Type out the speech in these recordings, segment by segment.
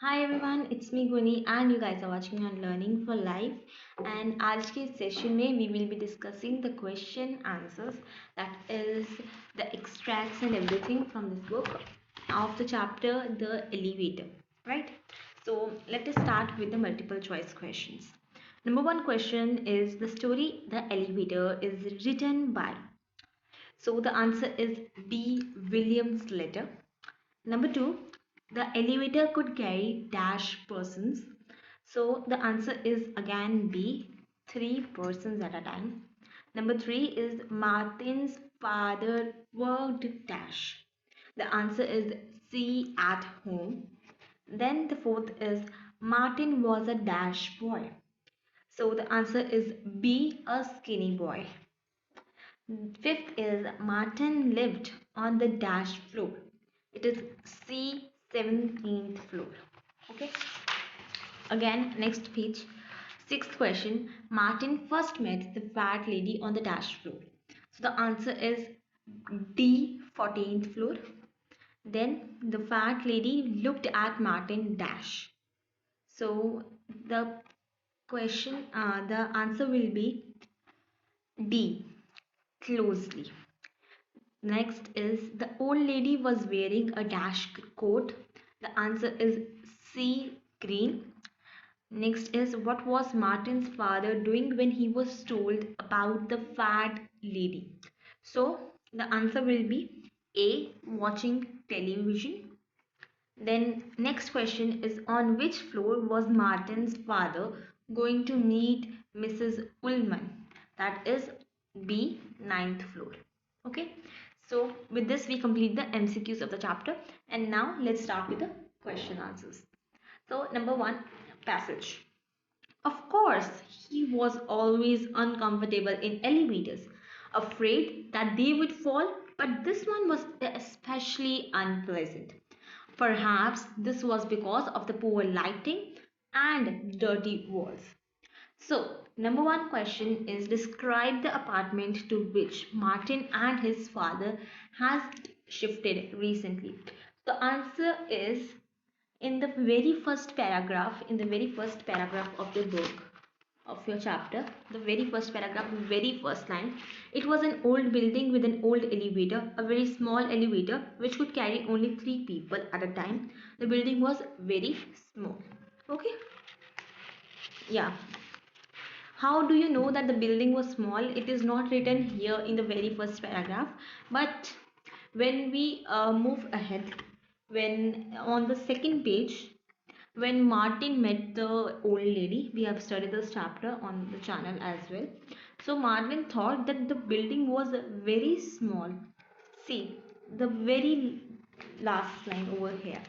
Hi everyone, it's me Guni and you guys are watching on Learning for Life and आज के session में we will be discussing the question answers that is the extracts and everything from this book of the chapter The Elevator, right? So let us start with the multiple choice questions. Number one question is the story The Elevator is written by. So the answer is B. William Slater. Number two, the elevator could carry dash persons. So the answer is again B, three persons at a time. Number three is Martin's father worked dash. The answer is C, at home. Then the fourth is Martin was a dash boy. So the answer is B, a skinny boy. Fifth is Martin lived on the dash floor. It is C, 17th floor. Okay. Again, next page. Sixth question. Martin first met the fat lady on the dash floor. So the answer is D, 14th floor. Then the fat lady looked at Martin dash. So the the answer will be D, closely. Next is the old lady was wearing a dash coat. The answer is C, green. Next is what was Martin's father doing when he was told about the fat lady? So the answer will be A, watching television. Then next question is on which floor was Martin's father going to meet Mrs. Ullman? That is B, ninth floor. Okay. So with this we complete the MCQs of the chapter and now let's start with the question answers. So number one, passage. Of course, he was always uncomfortable in elevators, afraid that they would fall, but this one was especially unpleasant. Perhaps this was because of the poor lighting and dirty walls. So, number one question is describe the apartment to which Martin and his father has shifted recently. The answer is in the very first paragraph, of the book of your chapter, the very first paragraph, the very first line. It was an old building with an old elevator, a very small elevator which could carry only three people at a time. The building was very small. Okay, yeah. How do you know that the building was small? It is not written here in the very first paragraph, but when we move ahead, when on the second page, when Martin met the old lady, we have studied this chapter on the channel as well. So Martin thought that the building was very small. See, the very last line over here,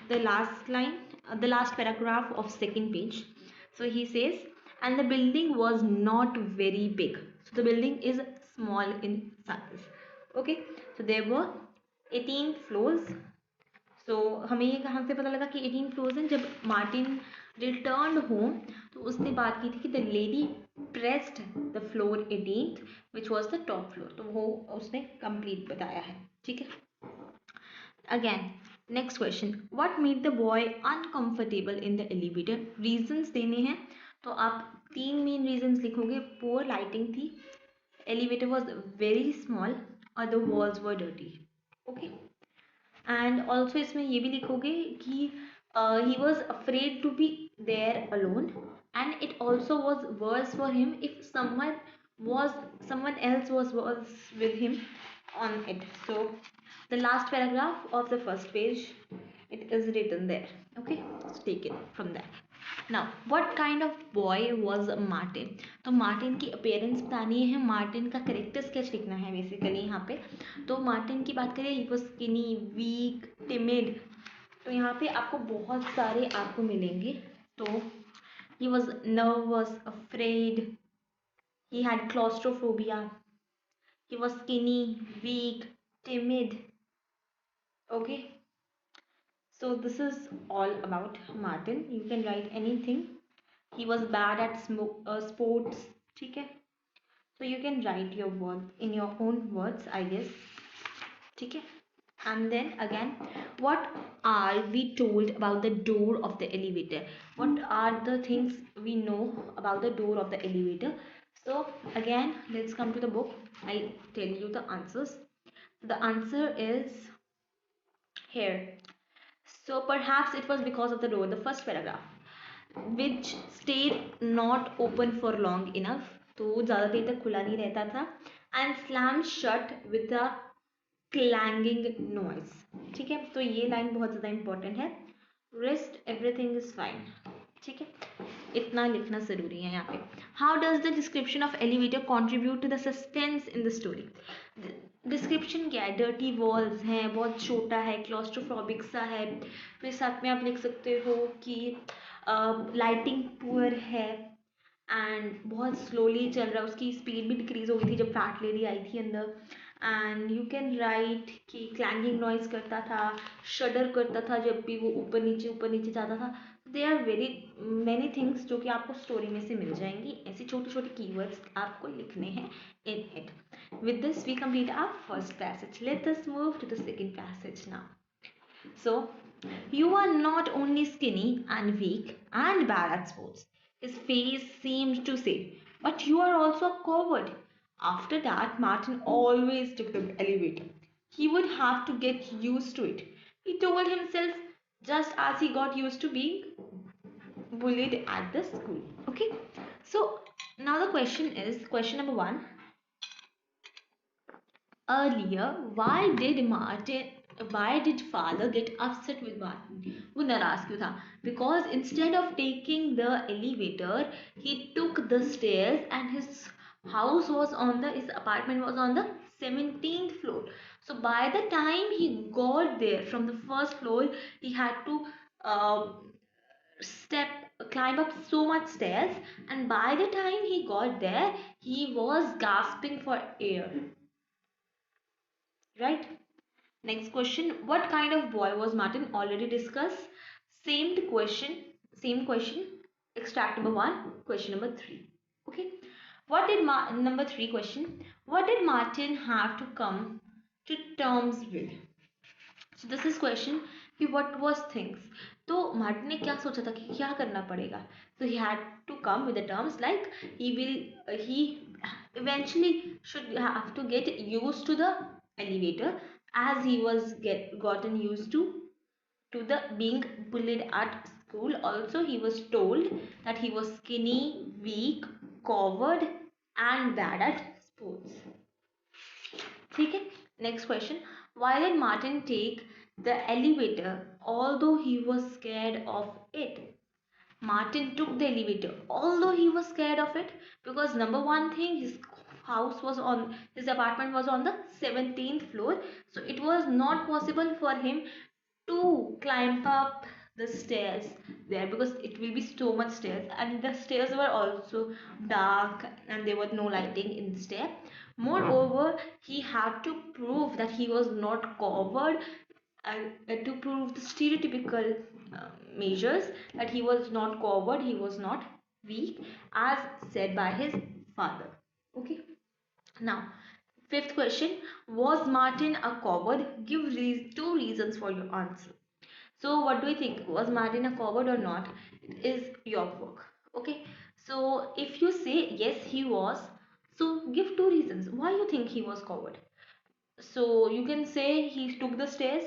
the last line, the last paragraph of second page. So he says, and the building was not very big. So the building is small in size. Okay, so there were 18 floors. सो हमें ये कहाँ से पता लगा कि 18 floors हैं? जब Martin return home तो उसने बात की थी कि the lady pressed the floor 18th which was the top floor, तो वो उसने कंप्लीट बताया है. ठीक है. Again next question, what made the boy uncomfortable in the elevator? Reasons देने हैं तो आप तीन मेन रीजंस लिखोगे. पुअर लाइटिंग थी, एलिवेटर वॉज वेरी स्मॉल और the walls were dirty. Okay. And also इसमें ये भी लिखोगे कि he was afraid to be there alone and it also was worse for him if someone else was with him on it. So the last paragraph of the first page, it is written there. Okay, let's take it from there. Now what kind of boy was Martin? तो Martin की appearance बतानी है, Martin का character sketch लिखना है basically यहाँ पे. तो मार्टिन की बात करें, he was skinny, weak, timid. तो यहाँ पे आपको बहुत सारे आपको मिलेंगे. तो he was nervous, afraid, he had claustrophobia, he was skinny, weak, timid. Okay, so this is all about Martin. You can write anything. He was bad at sports. ठीक है. So you can write your words in your own words, I guess. ठीक है. And then again, what are we told about the door of the elevator? What are the things we know about the door of the elevator? So again, let's come to the book. I'll tell you the answers. The answer is here. So perhaps it was because of the door, the first paragraph, which stayed not open for long enough, तो वो ज़्यादा देर तक खुला नहीं रहता था, and slammed shut with a clanging noise. ठीक है, तो ये लाइन बहुत ज़्यादा important है. Rest everything is fine. ठीक है, इतना लिखना ज़रूरी है यहाँ पे. How does the description of elevator contribute to the suspense in the story? Description क्या है? डर्टी वॉल्स हैं, बहुत छोटा है, क्लॉस्ट्रोफोबिक सा है, फिर साथ में आप लिख सकते हो कि लाइटिंग पुअर है एंड बहुत स्लोली चल रहा है, उसकी स्पीड भी डिक्रीज हो गई थी जब फैट लेडी आई थी अंदर. एंड यू कैन राइट कि क्लैंगिंग नॉइज करता था, शडर करता था जब भी वो ऊपर नीचे जाता था. There are very many things जो कि आपको स्टोरी में से मिल जाएंगी. ऐसी छोटे छोटे कीवर्ड्स आपको लिखने हैं in it. With this, we complete our first passage. Let us move to the second passage now. So, you are not only skinny and weak and bad at sports, his face seemed to say, but you are also a coward. After that, Martin always took the elevator. He would have to get used to it. He told himself, just as he got used to being bullied at the school. Okay, so now the question is question number one. Earlier, why did father get upset with Martin? वो नाराज क्यों था? Because instead of taking the elevator, he took the stairs, and his his apartment was on the 17th floor. So by the time he got there from the first floor, he had to uh, climb up so much stairs, and by the time he got there, he was gasping for air. Right? Next question. What kind of boy was Martin? Already discussed. Same question. Same question. Extract number one. Question number three. Okay. Number three question. What did Martin have to come to terms with? So this is question कि what was things. तो Martin ने क्या सोचा था कि क्या करना पड़ेगा? So he had to come with the terms like he eventually should have to get used to the elevator, as he was gotten used to the being bullied at school. Also, he was told that he was skinny, weak, coward, and bad at sports. ठीक है. Next question. Why did Martin take the elevator although he was scared of it? Martin took the elevator although he was scared of it because number one thing, his apartment was on the 17th floor, so it was not possible for him to climb up the stairs there because it will be so much stairs, and the stairs were also dark and there was no lighting in the stair. Moreover, he had to prove that he was not covered, and to prove the stereotypical measures that he was not coward, he was not weak, as said by his father. Okay. Now, fifth question. Was Martin a coward? Give two reasons for your answer. So, what do you think? Was Martin a coward or not? It is your work. Okay. So, if you say yes, he was, so give two reasons why you think he was coward. So you can say he took the stairs.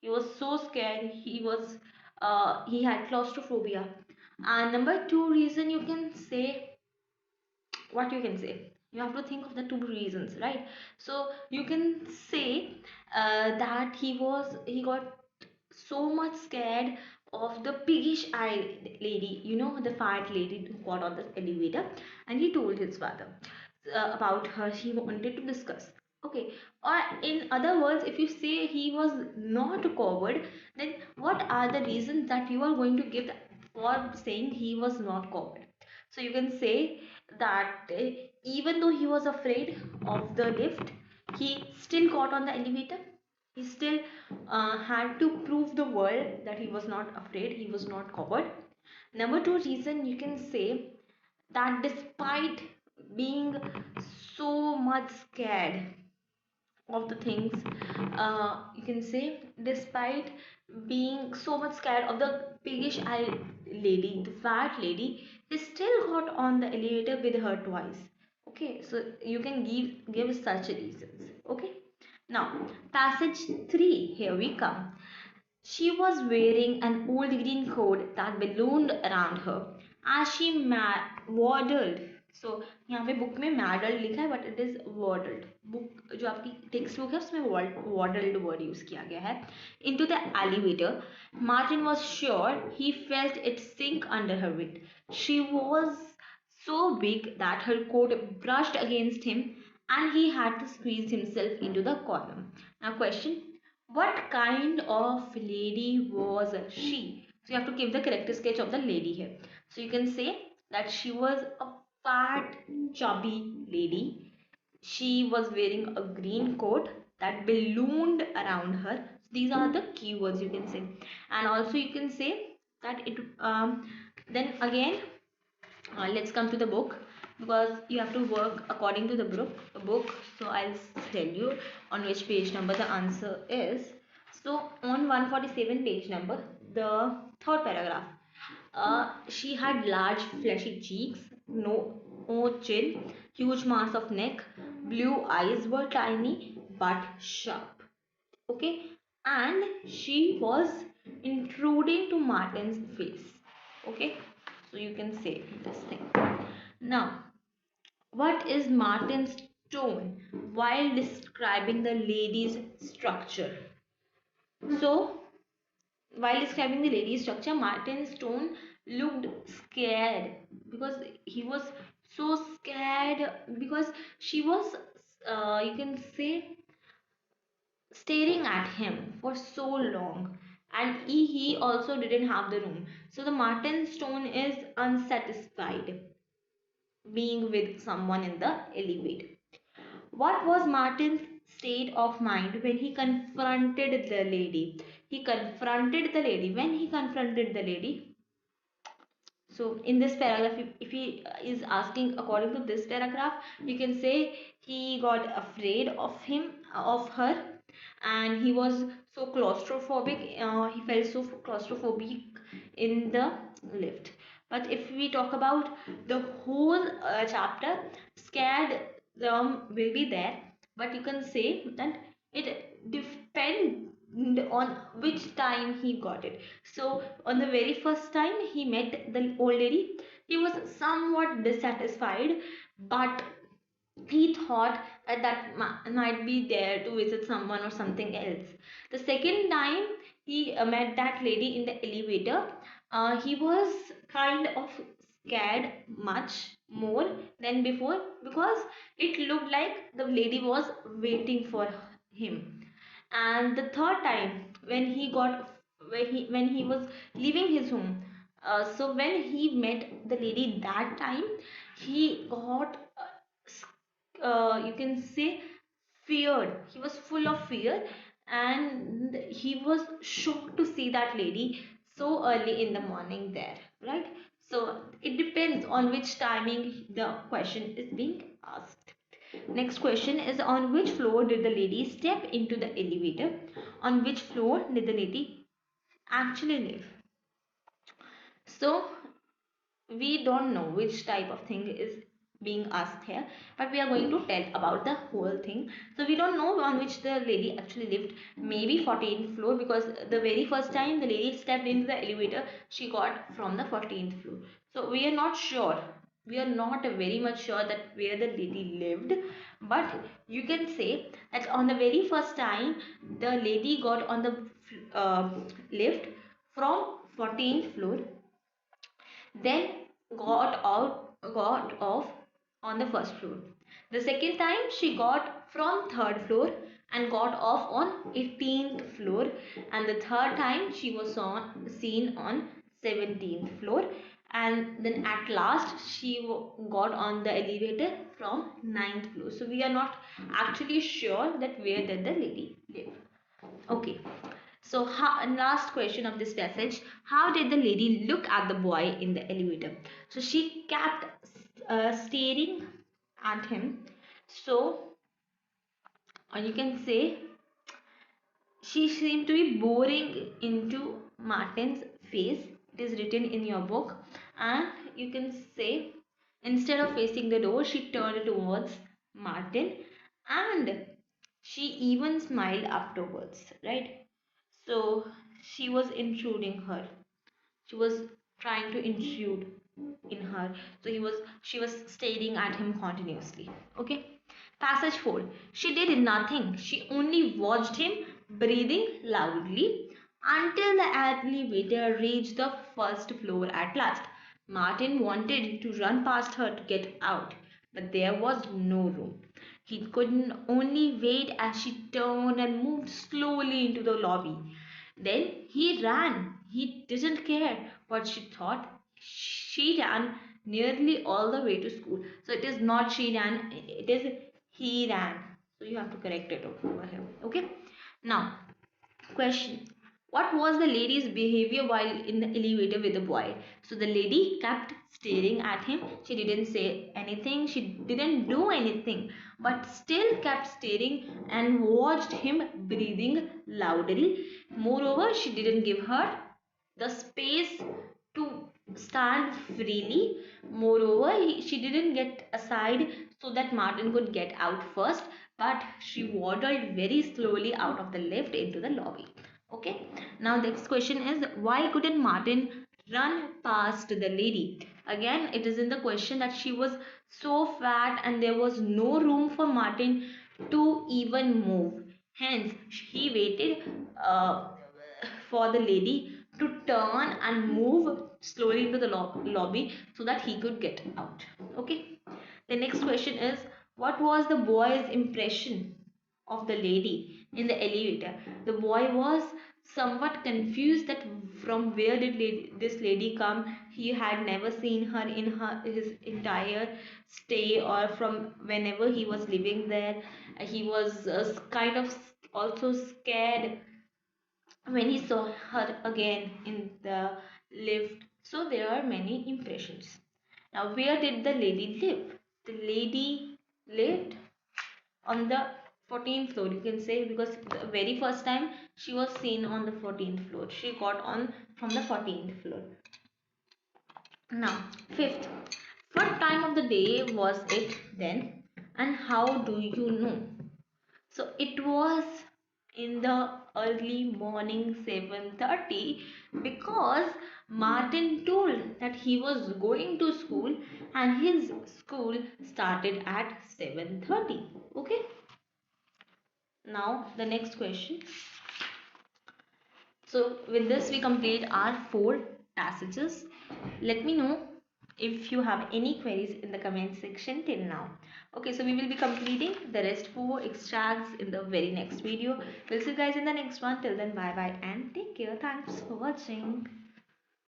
He was so scared. He had claustrophobia. And number two reason, you can say what you can say. You have to think of the two reasons, right? So you can say that he got so much scared of the piggish eyed lady, the fat lady who got on the elevator, and he told his father about her. He wanted to discuss. Okay, or in other words, if you say he was not a coward, then what are the reasons that you are going to give for saying he was not coward? So you can say that even though he was afraid of the lift, he still got on the elevator. He still had to prove the world that he was not afraid, he was not coward. Number two reason, you can say that despite being so much scared, of the things, you can say, despite being so much scared of the piggish eyed lady, the fat lady, he still got on the elevator with her twice. Okay, so you can give such reasons. Okay, now passage 3, here we come. She was wearing an old green coat that ballooned around her as she waddled. So यहाँ पे book में मैडल्ड लिखा है but it is waddled. Book जो आपकी text book है उसमें waddled word use किया गया है. Into the elevator, Martin was sure he felt it sink under her weight. She was so big that her coat brushed against him and he had to squeeze himself into the corner. Now question, what kind of lady was she? So you have to give the character sketch of the lady here. So you can say that she was a fat, chubby lady. She was wearing a green coat that ballooned around her. These are the keywords you can say. And also you can say that it then again, let's come to the book, because you have to work according to the book. So I'll tell you on which page number the answer is. So on 147 page number, the third paragraph, she had large fleshy cheeks, no chin, huge mass of neck, blue eyes were tiny but sharp. Okay, and she was intruding to Martin's face. Okay, so you can say this thing. Now, what is Martin's tone while describing the lady's structure? So while describing the lady's structure, Martin's tone looked scared, because he was so scared, because she was, you can say, staring at him for so long, and he also didn't have the room. So the Martin's tone is unsatisfied being with someone in the elevator. What was Martin's state of mind when he confronted the lady? He confronted the lady. When he confronted the lady, so in this paragraph, if he is asking according to this paragraph, you can say he got afraid of her, and he was so claustrophobic. He felt so claustrophobic in the lift. But if we talk about the whole chapter, scared will be there, but you can say that it depends on which time he got it. So on the very first time he met the old lady, he was somewhat dissatisfied, but he thought that might be there to visit someone or something else. The second time he met that lady in the elevator, he was kind of scared much more than before, because it looked like the lady was waiting for him. And the third time, when he was leaving his home, so when he met the lady that time, he got you can say feared. He was full of fear, and he was shocked to see that lady so early in the morning there, right? So it depends on which timing the question is being asked. Next question is, on which floor did the lady step into the elevator? On which floor did the lady actually live? So we don't know which type of thing is being asked here, but we are going to tell about the whole thing. So we don't know on which the lady actually lived. Maybe 14th floor, because the very first time the lady stepped into the elevator, she got from the 14th floor. So we are not sure, we are not very much sure that where the lady lived, but you can say that on the very first time the lady got on the uh, lift from 14th floor, then got off on the first floor. The second time she got from third floor and got off on 18th floor, and the third time she was seen on 17th floor, and then at last she got on the elevator from 9th floor. So we are not actually sure that where did the lady live. Okay, so last question of this passage, how did the lady look at the boy in the elevator? So she kept staring at him. So or you can say she seemed to be boring into Martin's face. It is written in your book, and you can say instead of facing the door, she turned towards Martin, and she even smiled afterwards, right? So she was intruding her. She was trying to intrude in her. So she was staring at him continuously. Okay. Passage 4. She did nothing. She only watched him breathing loudly until the elevator reached the first floor at last. Martin wanted to run past her to get out, but there was no room. He could only wait as she turned and moved slowly into the lobby. Then he ran. He didn't care what she thought. She ran nearly all the way to school. So it is not she ran, it is he ran. So you have to correct it over here. Okay. Now, question. What was the lady's behavior while in the elevator with the boy? So the lady kept staring at him. She didn't say anything. She didn't do anything, but still kept staring and watched him breathing loudly. Moreover, she didn't give her the space to stand freely. Moreover, she didn't get aside so that Martin could get out first, but she waddled very slowly out of the lift into the lobby. Okay, now the next question is, why couldn't Martin run past the lady? Again, it is in the question that she was so fat and there was no room for Martin to even move. Hence, he waited for the lady to turn and move slowly into the lobby so that he could get out. Okay. The next question is, what was the boy's impression of the lady in the elevator? The boy was somewhat confused that from where did this lady come. He had never seen her in his entire stay, or from whenever he was living there. He was kind of also scared when he saw her again in the lift. So there are many impressions. Now, where did the lady live? The lady lived on the 14th floor, you can say, because the very first time she was seen on the 14th floor. She got on from the 14th floor. Now, fifth, what time of the day was it then, and how do you know? So it was in the early morning 7:30, because Martin told that he was going to school and his school started at 7:30. Okay. Now the next question. So with this we complete our 4 passages. Let me know if you have any queries in the comment section till now. Okay, so we will be completing the rest 4 extracts in the very next video. We'll see you guys in the next one. Till then, bye bye and take care. Thanks for watching.